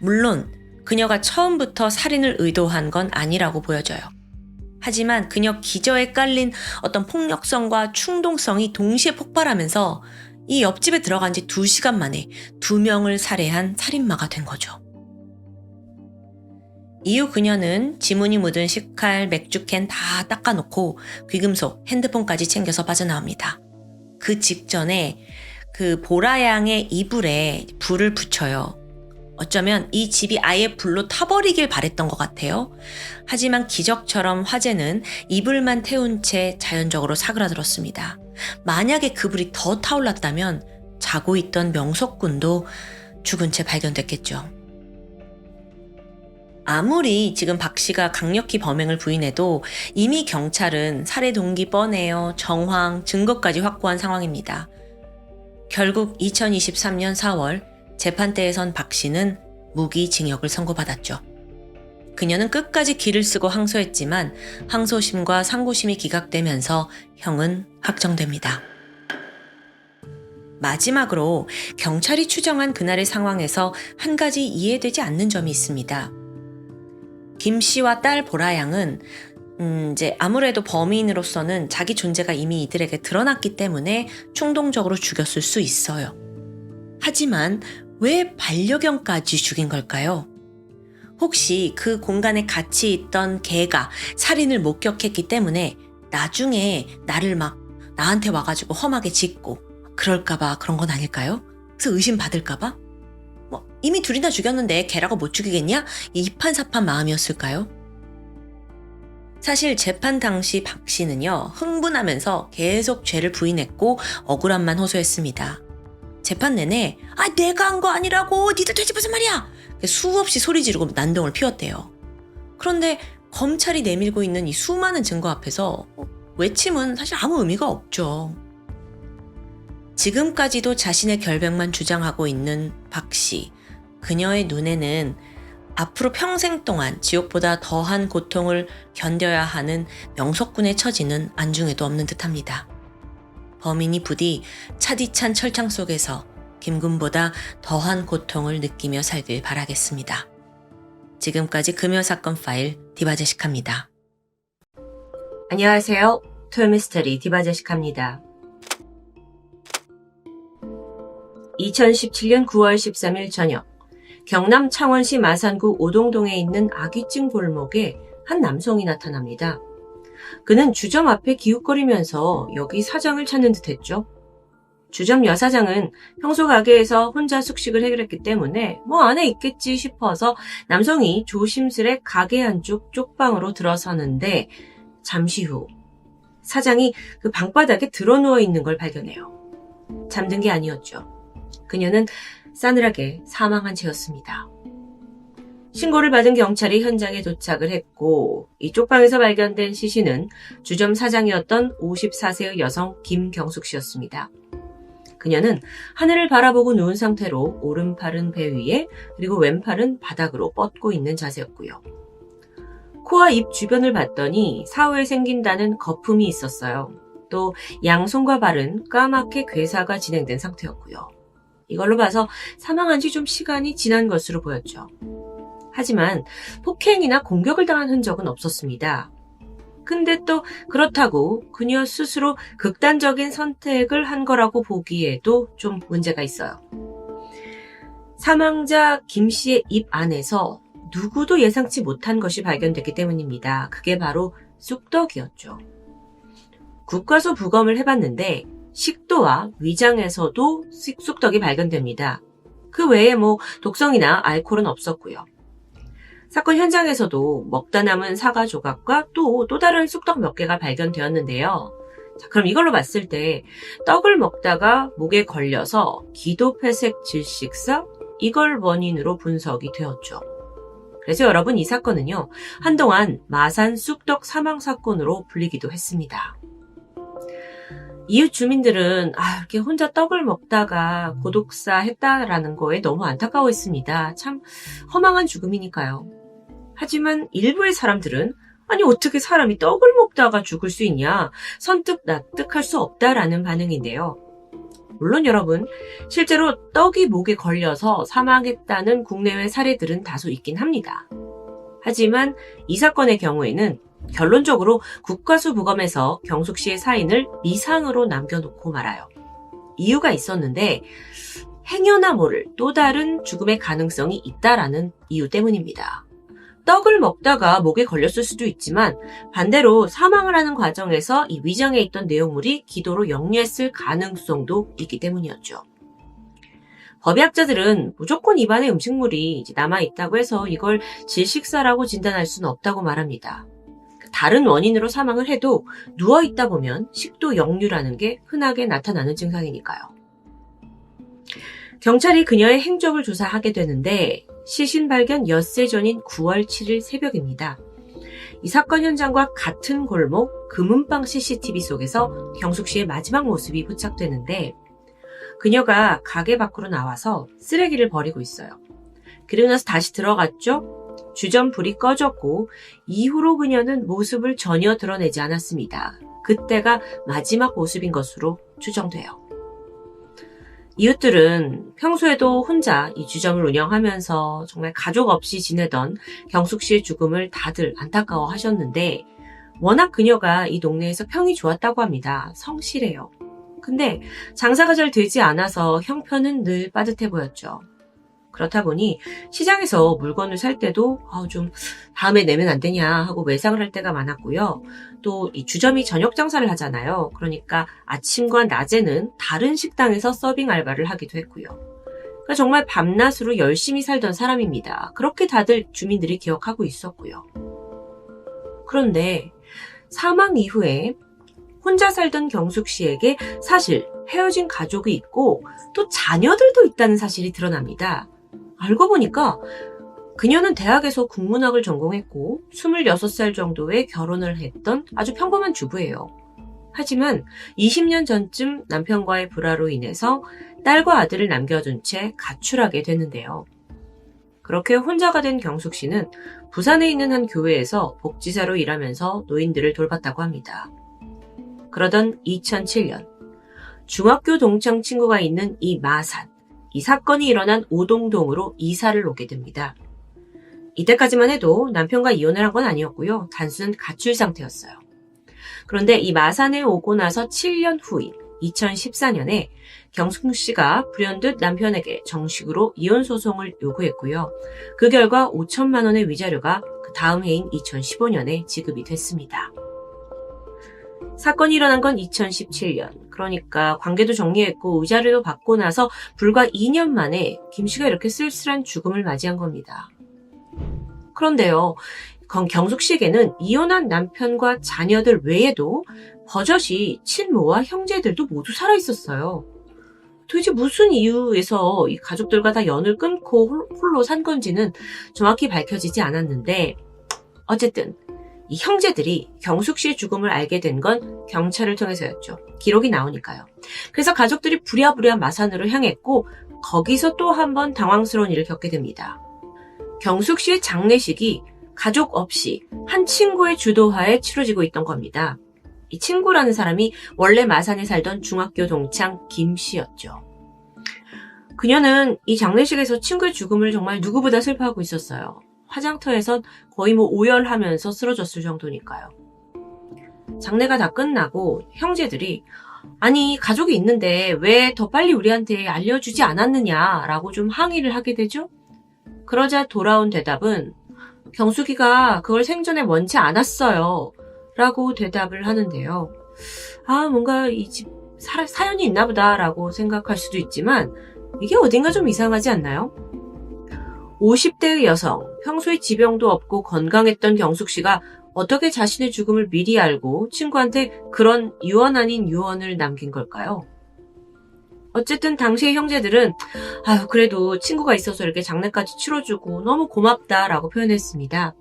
물론 그녀가 처음부터 살인을 의도한 건 아니라고 보여져요. 하지만 그녀 기저에 깔린 어떤 폭력성과 충동성이 동시에 폭발하면서 이 옆집에 들어간 지 2시간 만에 2명을 살해한 살인마가 된 거죠. 이후 그녀는 지문이 묻은 식칼, 맥주캔 다 닦아놓고 귀금속, 핸드폰까지 챙겨서 빠져나옵니다. 그 직전에 그 보라양의 이불에 불을 붙여요. 어쩌면 이 집이 아예 불로 타버리길 바랬던 것 같아요. 하지만 기적처럼 화재는 이불만 태운 채 자연적으로 사그라들었습니다. 만약에 그 불이 더 타올랐다면 자고 있던 명석군도 죽은 채 발견됐겠죠. 아무리 지금 박 씨가 강력히 범행을 부인해도 이미 경찰은 살해 동기 뻔해요, 정황, 증거까지 확보한 상황입니다. 결국 2023년 4월 재판대에선 박 씨는 무기징역을 선고받았죠. 그녀는 끝까지 기를 쓰고 항소했지만 항소심과 상고심이 기각되면서 형은 확정됩니다. 마지막으로 경찰이 추정한 그날의 상황에서 한 가지 이해되지 않는 점이 있습니다. 김 씨와 딸 보라 양은 이제 아무래도 범인으로서는 자기 존재가 이미 이들에게 드러났기 때문에 충동적으로 죽였을 수 있어요. 하지만 왜 반려견까지 죽인 걸까요? 혹시 그 공간에 같이 있던 개가 살인을 목격했기 때문에 나중에 나를 막 나한테 와가지고 험하게 짖고 그럴까봐 그런 건 아닐까요? 그래서 의심받을까봐? 이미 둘이나 죽였는데 개라고 못 죽이겠냐? 이판사판 마음이었을까요? 사실 재판 당시 박 씨는요, 흥분하면서 계속 죄를 부인했고 억울함만 호소했습니다. 재판 내내 내가 한 거 아니라고, 니들 도대체 무슨 말이야? 수없이 소리 지르고 난동을 피웠대요. 그런데 검찰이 내밀고 있는 이 수많은 증거 앞에서 외침은 사실 아무 의미가 없죠. 지금까지도 자신의 결백만 주장하고 있는 박 씨. 그녀의 눈에는 앞으로 평생 동안 지옥보다 더한 고통을 견뎌야 하는 명석군의 처지는 안중에도 없는 듯합니다. 범인이 부디 차디찬 철창 속에서 김군보다 더한 고통을 느끼며 살길 바라겠습니다. 지금까지 금요사건 파일 디바제시카입니다. 안녕하세요. 토요미스터리 디바제시카입니다. 2017년 9월 13일 저녁 경남 창원시 마산구 오동동에 있는 아귀찜 골목에 한 남성이 나타납니다. 그는 주점 앞에 기웃거리면서 여기 사장을 찾는 듯 했죠. 주점 여사장은 평소 가게에서 혼자 숙식을 해결했기 때문에 안에 있겠지 싶어서 남성이 조심스레 가게 안쪽 쪽방으로 들어서는데 잠시 후 사장이 그 방바닥에 드러누워 있는 걸 발견해요. 잠든 게 아니었죠. 그녀는 싸늘하게 사망한 채였습니다. 신고를 받은 경찰이 현장에 도착을 했고 이 쪽방에서 발견된 시신은 주점 사장이었던 54세의 여성 김경숙 씨였습니다. 그녀는 하늘을 바라보고 누운 상태로 오른팔은 배 위에 그리고 왼팔은 바닥으로 뻗고 있는 자세였고요. 코와 입 주변을 봤더니 사후에 생긴다는 거품이 있었어요. 또 양손과 발은 까맣게 괴사가 진행된 상태였고요. 이걸로 봐서 사망한 지 좀 시간이 지난 것으로 보였죠. 하지만 폭행이나 공격을 당한 흔적은 없었습니다. 근데 또 그렇다고 그녀 스스로 극단적인 선택을 한 거라고 보기에도 좀 문제가 있어요. 사망자 김 씨의 입 안에서 누구도 예상치 못한 것이 발견됐기 때문입니다. 그게 바로 쑥떡이었죠. 국과수 부검을 해봤는데 식도와 위장에서도 쑥떡이 발견됩니다. 그 외에 독성이나 알코올은 없었고요. 사건 현장에서도 먹다 남은 사과 조각과 또 다른 쑥떡 몇 개가 발견되었는데요. 자, 그럼 이걸로 봤을 때 떡을 먹다가 목에 걸려서 기도폐색 질식사 이걸 원인으로 분석이 되었죠. 그래서 여러분 이 사건은요 한동안 마산 쑥떡 사망 사건으로 불리기도 했습니다. 이웃 주민들은 이렇게 혼자 떡을 먹다가 고독사 했다라는 거에 너무 안타까워했습니다. 참 허망한 죽음이니까요. 하지만 일부의 사람들은 아니 어떻게 사람이 떡을 먹다가 죽을 수 있냐 선뜻 납득할 수 없다라는 반응인데요. 물론 여러분 실제로 떡이 목에 걸려서 사망했다는 국내외 사례들은 다소 있긴 합니다. 하지만 이 사건의 경우에는 결론적으로 국과수 부검에서 경숙 씨의 사인을 미상으로 남겨놓고 말아요. 이유가 있었는데 행여나 모를 또 다른 죽음의 가능성이 있다라는 이유 때문입니다. 떡을 먹다가 목에 걸렸을 수도 있지만 반대로 사망을 하는 과정에서 이 위장에 있던 내용물이 기도로 역류했을 가능성도 있기 때문이었죠. 법의학자들은 무조건 입안에 음식물이 남아있다고 해서 이걸 질식사라고 진단할 수는 없다고 말합니다. 다른 원인으로 사망을 해도 누워있다 보면 식도 역류라는 게 흔하게 나타나는 증상이니까요. 경찰이 그녀의 행적을 조사하게 되는데 시신 발견 엿새 전인 9월 7일 새벽입니다. 이 사건 현장과 같은 골목 금은방 CCTV 속에서 경숙 씨의 마지막 모습이 포착되는데 그녀가 가게 밖으로 나와서 쓰레기를 버리고 있어요. 그리고 나서 다시 들어갔죠. 주점 불이 꺼졌고 이후로 그녀는 모습을 전혀 드러내지 않았습니다. 그때가 마지막 모습인 것으로 추정돼요. 이웃들은 평소에도 혼자 이 주점을 운영하면서 정말 가족 없이 지내던 경숙 씨의 죽음을 다들 안타까워 하셨는데 워낙 그녀가 이 동네에서 평이 좋았다고 합니다. 성실해요. 근데 장사가 잘 되지 않아서 형편은 늘 빠듯해 보였죠. 그렇다 보니 시장에서 물건을 살 때도 좀 다음에 내면 안 되냐 하고 외상을 할 때가 많았고요. 또 이 주점이 저녁 장사를 하잖아요. 그러니까 아침과 낮에는 다른 식당에서 서빙 알바를 하기도 했고요. 그러니까 정말 밤낮으로 열심히 살던 사람입니다. 그렇게 다들 주민들이 기억하고 있었고요. 그런데 사망 이후에 혼자 살던 경숙 씨에게 사실 헤어진 가족이 있고 또 자녀들도 있다는 사실이 드러납니다. 알고 보니까 그녀는 대학에서 국문학을 전공했고 26살 정도에 결혼을 했던 아주 평범한 주부예요. 하지만 20년 전쯤 남편과의 불화로 인해서 딸과 아들을 남겨둔 채 가출하게 되는데요. 그렇게 혼자가 된 경숙 씨는 부산에 있는 한 교회에서 복지사로 일하면서 노인들을 돌봤다고 합니다. 그러던 2007년 중학교 동창 친구가 있는 이 마산, 이 사건이 일어난 오동동으로 이사를 오게 됩니다. 이때까지만 해도 남편과 이혼을 한 건 아니었고요. 단순한 가출 상태였어요. 그런데 이 마산에 오고 나서 7년 후인 2014년에 경숙 씨가 불현듯 남편에게 정식으로 이혼 소송을 요구했고요. 그 결과 5천만 원의 위자료가 그 다음 해인 2015년에 지급이 됐습니다. 사건이 일어난 건 2017년. 그러니까 관계도 정리했고 위자료도 받고 나서 불과 2년 만에 김 씨가 이렇게 쓸쓸한 죽음을 맞이한 겁니다. 그런데요, 경숙 씨에게는 이혼한 남편과 자녀들 외에도 버젓이 친모와 형제들도 모두 살아있었어요. 도대체 무슨 이유에서 이 가족들과 다 연을 끊고 홀로 산 건지는 정확히 밝혀지지 않았는데, 어쨌든 이 형제들이 경숙 씨의 죽음을 알게 된 건 경찰을 통해서였죠. 기록이 나오니까요. 그래서 가족들이 부랴부랴 마산으로 향했고 거기서 또 한 번 당황스러운 일을 겪게 됩니다. 경숙 씨의 장례식이 가족 없이 한 친구의 주도하에 치러지고 있던 겁니다. 이 친구라는 사람이 원래 마산에 살던 중학교 동창 김 씨였죠. 그녀는 이 장례식에서 친구의 죽음을 정말 누구보다 슬퍼하고 있었어요. 화장터에선 거의 오열하면서 쓰러졌을 정도니까요. 장례가 다 끝나고 형제들이 아니 가족이 있는데 왜 더 빨리 우리한테 알려주지 않았느냐라고 좀 항의를 하게 되죠. 그러자 돌아온 대답은 경숙이가 그걸 생전에 원치 않았어요 라고 대답을 하는데요. 뭔가 이 집 사연이 있나 보다 라고 생각할 수도 있지만 이게 어딘가 좀 이상하지 않나요? 50대의 여성, 평소에 지병도 없고 건강했던 경숙 씨가 어떻게 자신의 죽음을 미리 알고 친구한테 그런 유언 아닌 유언을 남긴 걸까요? 어쨌든 당시의 형제들은 그래도 친구가 있어서 이렇게 장례까지 치러주고 너무 고맙다라고 표현했습니다.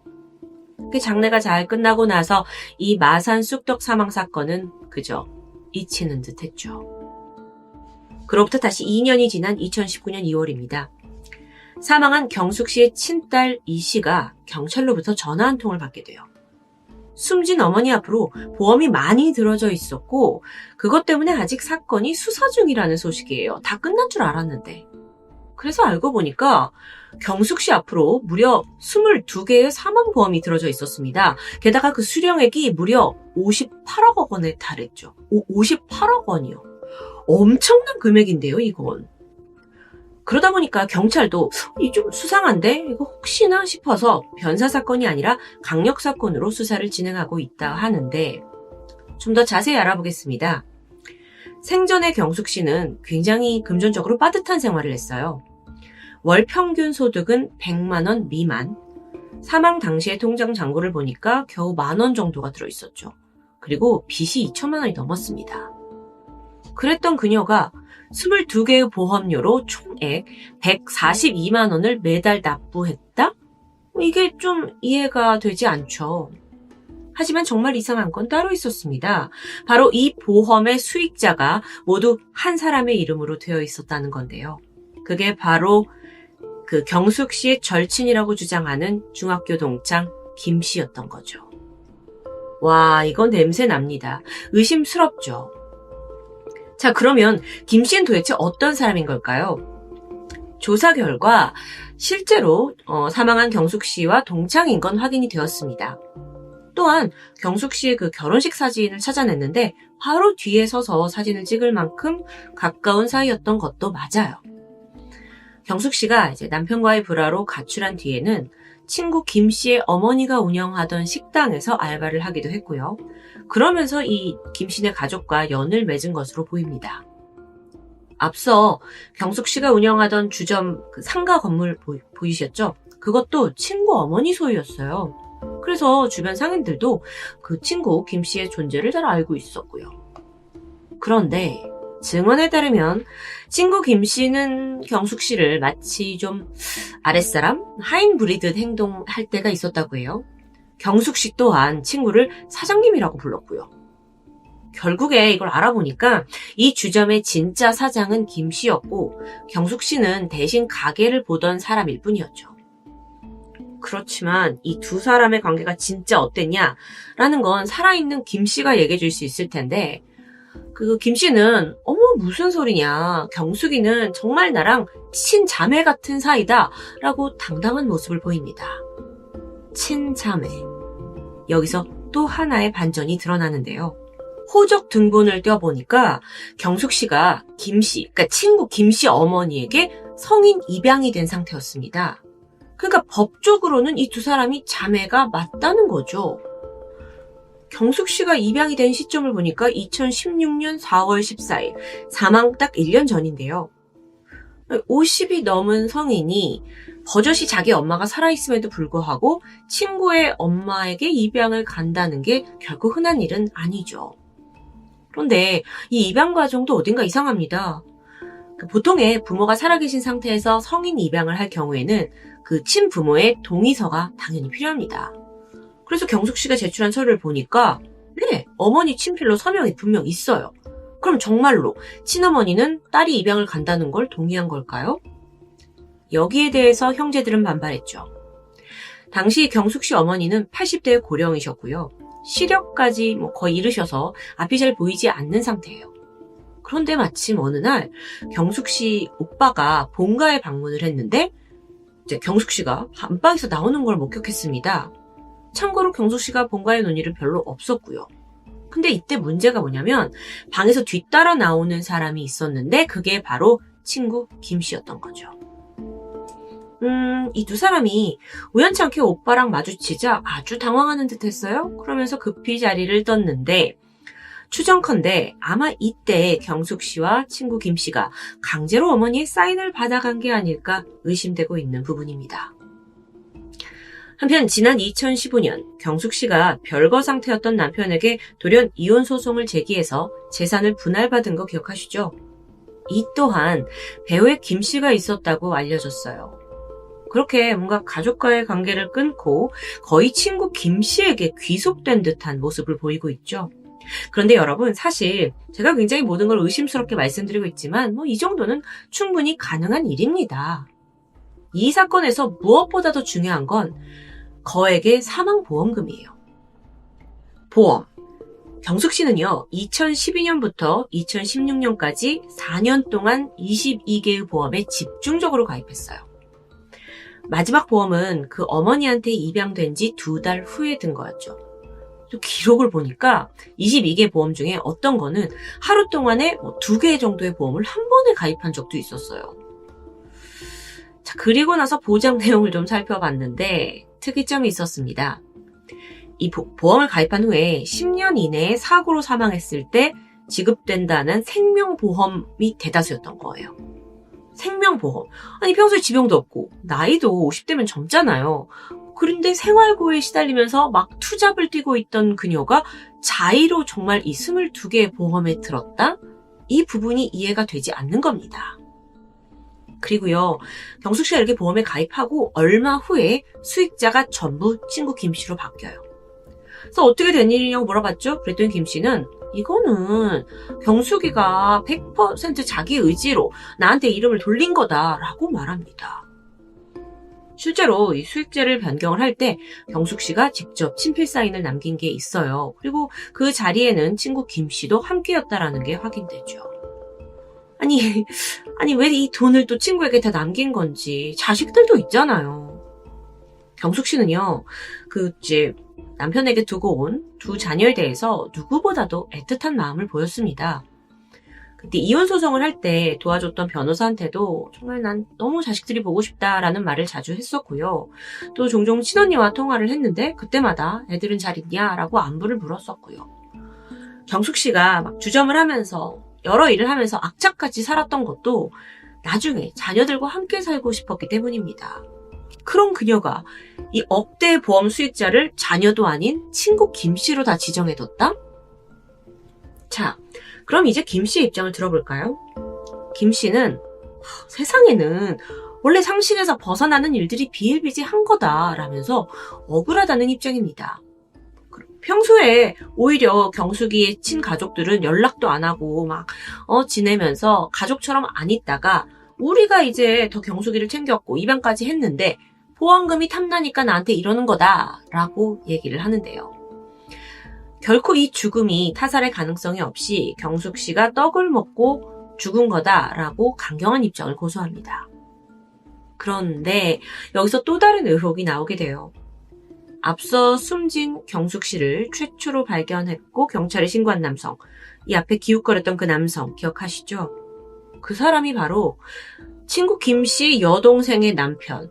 그 장례가 잘 끝나고 나서 이 마산 쑥떡 사망 사건은 그저 잊히는 듯 했죠. 그로부터 다시 2년이 지난 2019년 2월입니다. 사망한 경숙 씨의 친딸 이 씨가 경찰로부터 전화 한 통을 받게 돼요. 숨진 어머니 앞으로 보험이 많이 들어져 있었고 그것 때문에 아직 사건이 수사 중이라는 소식이에요. 다 끝난 줄 알았는데. 그래서 알고 보니까 경숙 씨 앞으로 무려 22개의 사망보험이 들어져 있었습니다. 게다가 그 수령액이 무려 58억 원에 달했죠. 58억 원이요. 엄청난 금액인데요, 이건. 그러다 보니까 경찰도 이 좀 수상한데 이거 혹시나 싶어서 변사사건이 아니라 강력사건으로 수사를 진행하고 있다 하는데 좀 더 자세히 알아보겠습니다. 생전에 경숙 씨는 굉장히 금전적으로 빠듯한 생활을 했어요. 월 평균 소득은 100만 원 미만, 사망 당시의 통장 잔고를 보니까 겨우 10,000원 정도가 들어있었죠. 그리고 빚이 2천만 원이 넘었습니다. 그랬던 그녀가 22개의 보험료로 총액 142만 원을 매달 납부했다? 이게 좀 이해가 되지 않죠. 하지만 정말 이상한 건 따로 있었습니다. 바로 이 보험의 수익자가 모두 한 사람의 이름으로 되어 있었다는 건데요. 그게 바로 그 경숙 씨의 절친이라고 주장하는 중학교 동창 김 씨였던 거죠. 와, 이건 냄새 납니다. 의심스럽죠. 자, 그러면 김 씨는 도대체 어떤 사람인 걸까요? 조사 결과 실제로 사망한 경숙 씨와 동창인 건 확인이 되었습니다. 또한 경숙 씨의 그 결혼식 사진을 찾아냈는데 바로 뒤에 서서 사진을 찍을 만큼 가까운 사이였던 것도 맞아요. 경숙 씨가 이제 남편과의 불화로 가출한 뒤에는 친구 김 씨의 어머니가 운영하던 식당에서 알바를 하기도 했고요. 그러면서 이 김 씨네 가족과 연을 맺은 것으로 보입니다. 앞서 경숙 씨가 운영하던 주점 그 상가 건물 보이셨죠? 그것도 친구 어머니 소유였어요. 그래서 주변 상인들도 그 친구 김 씨의 존재를 잘 알고 있었고요. 그런데 증언에 따르면 친구 김 씨는 경숙 씨를 마치 좀 아랫사람, 하인 부리듯 행동할 때가 있었다고 해요. 경숙 씨 또한 친구를 사장님이라고 불렀고요. 결국에 이걸 알아보니까 이 주점의 진짜 사장은 김 씨였고 경숙 씨는 대신 가게를 보던 사람일 뿐이었죠. 그렇지만 이 두 사람의 관계가 진짜 어땠냐라는 건 살아있는 김 씨가 얘기해 줄 수 있을 텐데 그 김 씨는 어머 무슨 소리냐, 경숙이는 정말 나랑 친자매 같은 사이다 라고 당당한 모습을 보입니다. 친자매. 여기서 또 하나의 반전이 드러나는데요. 호적 등본을 떼어보니까 경숙 씨가 김 씨, 그러니까 친구 김 씨 어머니에게 성인 입양이 된 상태였습니다. 그러니까 법적으로는 이 두 사람이 자매가 맞다는 거죠. 경숙 씨가 입양이 된 시점을 보니까 2016년 4월 14일, 사망 딱 1년 전인데요. 50이 넘은 성인이 버젓이 자기 엄마가 살아있음에도 불구하고 친구의 엄마에게 입양을 간다는 게 결코 흔한 일은 아니죠. 그런데 이 입양 과정도 어딘가 이상합니다. 보통의 부모가 살아계신 상태에서 성인 입양을 할 경우에는 그 친부모의 동의서가 당연히 필요합니다. 그래서 경숙 씨가 제출한 서류를 보니까 네, 어머니 친필로 서명이 분명 있어요. 그럼 정말로 친어머니는 딸이 입양을 간다는 걸 동의한 걸까요? 여기에 대해서 형제들은 반발했죠. 당시 경숙 씨 어머니는 80대의 고령이셨고요. 시력까지 거의 잃으셔서 앞이 잘 보이지 않는 상태예요. 그런데 마침 어느 날 경숙 씨 오빠가 본가에 방문을 했는데 이제 경숙 씨가 안방에서 나오는 걸 목격했습니다. 참고로 경숙 씨가 본가에 논 일은 별로 없었고요. 근데 이때 문제가 뭐냐면 방에서 뒤따라 나오는 사람이 있었는데 그게 바로 친구 김 씨였던 거죠. 이 두 사람이 우연치 않게 오빠랑 마주치자 아주 당황하는 듯 했어요. 그러면서 급히 자리를 떴는데 추정컨대 아마 이때 경숙 씨와 친구 김 씨가 강제로 어머니의 사인을 받아간 게 아닐까 의심되고 있는 부분입니다. 한편 지난 2015년 경숙 씨가 별거 상태였던 남편에게 돌연 이혼 소송을 제기해서 재산을 분할받은 거 기억하시죠? 이 또한 배우의 김 씨가 있었다고 알려졌어요. 그렇게 뭔가 가족과의 관계를 끊고 거의 친구 김 씨에게 귀속된 듯한 모습을 보이고 있죠. 그런데 여러분, 사실 제가 굉장히 모든 걸 의심스럽게 말씀드리고 있지만 이 정도는 충분히 가능한 일입니다. 이 사건에서 무엇보다도 중요한 건 거액의 사망보험금이에요. 보험. 경숙 씨는요, 2012년부터 2016년까지 4년 동안 22개의 보험에 집중적으로 가입했어요. 마지막 보험은 그 어머니한테 입양된 지 2달 후에 든 거였죠. 또 기록을 보니까 22개 보험 중에 어떤 거는 하루 동안에 2개 정도의 보험을 한 번에 가입한 적도 있었어요. 자, 그리고 나서 보장 내용을 좀 살펴봤는데 특이점이 있었습니다. 이 보험을 가입한 후에 10년 이내에 사고로 사망했을 때 지급된다는 생명보험이 대다수였던 거예요. 생명보험. 아니 평소에 지병도 없고 나이도 50대면 젊잖아요. 그런데 생활고에 시달리면서 막 투잡을 뛰고 있던 그녀가 자의로 정말 이 22개의 보험에 들었다? 이 부분이 이해가 되지 않는 겁니다. 그리고요, 경숙 씨가 이렇게 보험에 가입하고 얼마 후에 수익자가 전부 친구 김 씨로 바뀌어요. 그래서 어떻게 된 일이냐고 물어봤죠? 그랬더니 김 씨는 이거는 경숙이가 100% 자기 의지로 나한테 이름을 돌린 거다라고 말합니다. 실제로 이 수익제를 변경을 할 때 경숙 씨가 직접 친필 사인을 남긴 게 있어요. 그리고 그 자리에는 친구 김 씨도 함께였다라는 게 확인되죠. 아니 왜 이 돈을 또 친구에게 다 남긴 건지 자식들도 있잖아요. 경숙 씨는요, 이제 남편에게 두고 온 두 자녀에 대해서 누구보다도 애틋한 마음을 보였습니다. 그때 이혼 소송을 할 때 도와줬던 변호사한테도 정말 난 너무 자식들이 보고 싶다라는 말을 자주 했었고요. 또 종종 친언니와 통화를 했는데 그때마다 애들은 잘 있냐라고 안부를 물었었고요. 경숙 씨가 막 주점을 하면서 여러 일을 하면서 악착같이 살았던 것도 나중에 자녀들과 함께 살고 싶었기 때문입니다. 그런 그녀가 이 억대의 보험 수익자를 자녀도 아닌 친구 김 씨로 다 지정해뒀다? 자, 그럼 이제 김 씨의 입장을 들어볼까요? 김 씨는 세상에는 원래 상식에서 벗어나는 일들이 비일비재한 거다라면서 억울하다는 입장입니다. 평소에 오히려 경숙이의 친가족들은 연락도 안 하고 막 지내면서 가족처럼 안 있다가 우리가 이제 더 경숙이를 챙겼고 입양까지 했는데 보험금이 탐나니까 나한테 이러는 거다라고 얘기를 하는데요. 결코 이 죽음이 타살의 가능성이 없이 경숙 씨가 떡을 먹고 죽은 거다라고 강경한 입장을 고수합니다. 그런데 여기서 또 다른 의혹이 나오게 돼요. 앞서 숨진 경숙 씨를 최초로 발견했고 경찰에 신고한 남성, 이 앞에 기웃거렸던 그 남성 기억하시죠? 그 사람이 바로 친구 김 씨 여동생의 남편,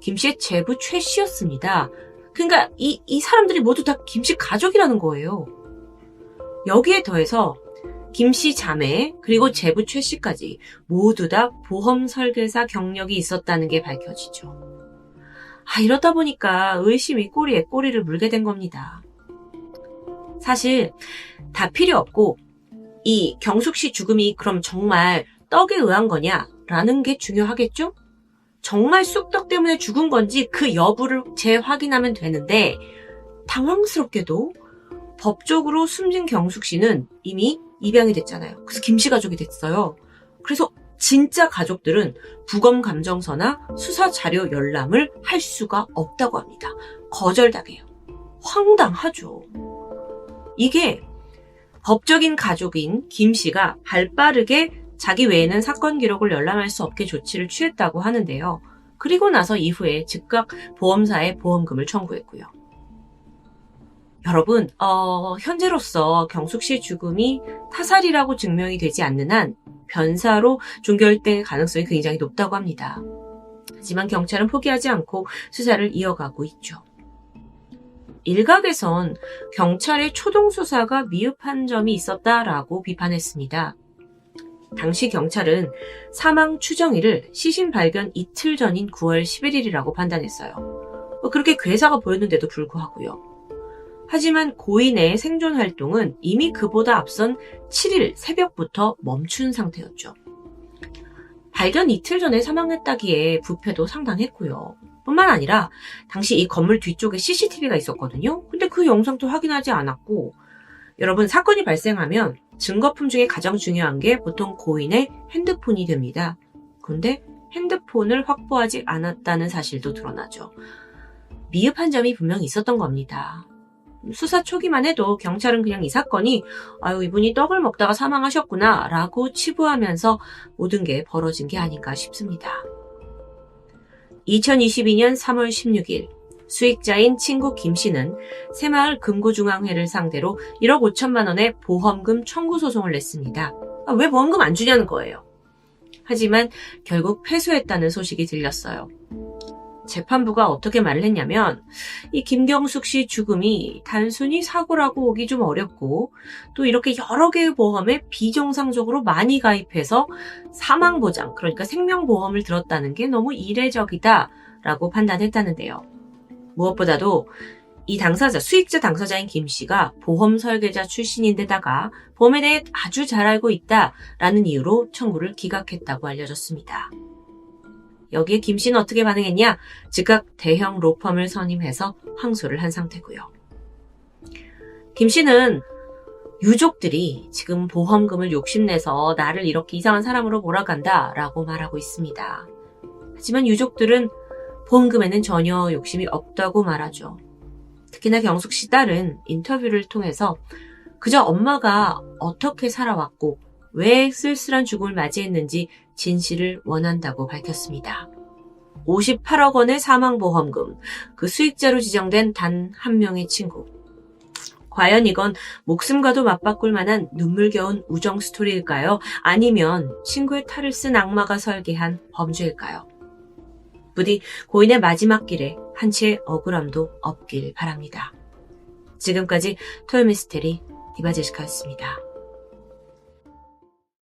김 씨의 제부 최 씨였습니다. 그러니까 이 사람들이 모두 다 김 씨 가족이라는 거예요. 여기에 더해서 김 씨 자매 그리고 제부 최 씨까지 모두 다 보험 설계사 경력이 있었다는 게 밝혀지죠. 이러다 보니까 의심이 꼬리에 꼬리를 물게 된 겁니다. 사실 다 필요 없고 이 경숙 씨 죽음이 그럼 정말 떡에 의한 거냐라는 게 중요하겠죠? 정말 쑥떡 때문에 죽은 건지 그 여부를 재확인하면 되는데 당황스럽게도 법적으로 숨진 경숙 씨는 이미 입양이 됐잖아요. 그래서 김 씨 가족이 됐어요. 그래서 진짜 가족들은 부검 감정서나 수사 자료 열람을 할 수가 없다고 합니다. 거절당해요. 황당하죠. 이게 법적인 가족인 김 씨가 발빠르게 자기 외에는 사건 기록을 열람할 수 없게 조치를 취했다고 하는데요. 그리고 나서 이후에 즉각 보험사에 보험금을 청구했고요. 여러분, 현재로서 경숙 씨의 죽음이 타살이라고 증명이 되지 않는 한 변사로 종결될 가능성이 굉장히 높다고 합니다. 하지만 경찰은 포기하지 않고 수사를 이어가고 있죠. 일각에선 경찰의 초동 수사가 미흡한 점이 있었다라고 비판했습니다. 당시 경찰은 사망 추정일을 시신 발견 이틀 전인 9월 11일이라고 판단했어요. 그렇게 괴사가 보였는데도 불구하고요. 하지만 고인의 생존 활동은 이미 그보다 앞선 7일 새벽부터 멈춘 상태였죠. 발견 이틀 전에 사망했다기에 부패도 상당했고요. 뿐만 아니라 당시 이 건물 뒤쪽에 CCTV가 있었거든요. 근데 그 영상도 확인하지 않았고, 여러분, 사건이 발생하면 증거품 중에 가장 중요한 게 보통 고인의 핸드폰이 됩니다. 그런데 핸드폰을 확보하지 않았다는 사실도 드러나죠. 미흡한 점이 분명히 있었던 겁니다. 수사 초기만 해도 경찰은 그냥 이 사건이 이분이 떡을 먹다가 사망하셨구나 라고 치부하면서 모든 게 벌어진 게 아닌가 싶습니다. 2022년 3월 16일 수익자인 친구 김 씨는 새마을 금고중앙회를 상대로 1억 5천만 원의 보험금 청구 소송을 냈습니다. 왜 보험금 안 주냐는 거예요. 하지만 결국 패소했다는 소식이 들렸어요. 재판부가 어떻게 말을 했냐면 이 김경숙 씨 죽음이 단순히 사고라고 보기 좀 어렵고 또 이렇게 여러 개의 보험에 비정상적으로 많이 가입해서 사망보장, 그러니까 생명보험을 들었다는 게 너무 이례적이다라고 판단했다는데요. 무엇보다도 이 당사자, 수익자 당사자인 김 씨가 보험 설계자 출신인데다가 보험에 대해 아주 잘 알고 있다라는 이유로 청구를 기각했다고 알려졌습니다. 여기에 김 씨는 어떻게 반응했냐? 즉각 대형 로펌을 선임해서 항소를 한 상태고요. 김 씨는 유족들이 지금 보험금을 욕심내서 나를 이렇게 이상한 사람으로 몰아간다라고 말하고 있습니다. 하지만 유족들은 보험금에는 전혀 욕심이 없다고 말하죠. 특히나 경숙 씨 딸은 인터뷰를 통해서 그저 엄마가 어떻게 살아왔고 왜 쓸쓸한 죽음을 맞이했는지 진실을 원한다고 밝혔습니다. 58억 원의 사망보험금, 그 수익자로 지정된 단 한 명의 친구. 과연 이건 목숨과도 맞바꿀 만한 눈물겨운 우정 스토리일까요? 아니면 친구의 탈을 쓴 악마가 설계한 범죄일까요? 부디 고인의 마지막 길에 한치의 억울함도 없길 바랍니다. 지금까지 토요미스테리 디바제시카였습니다.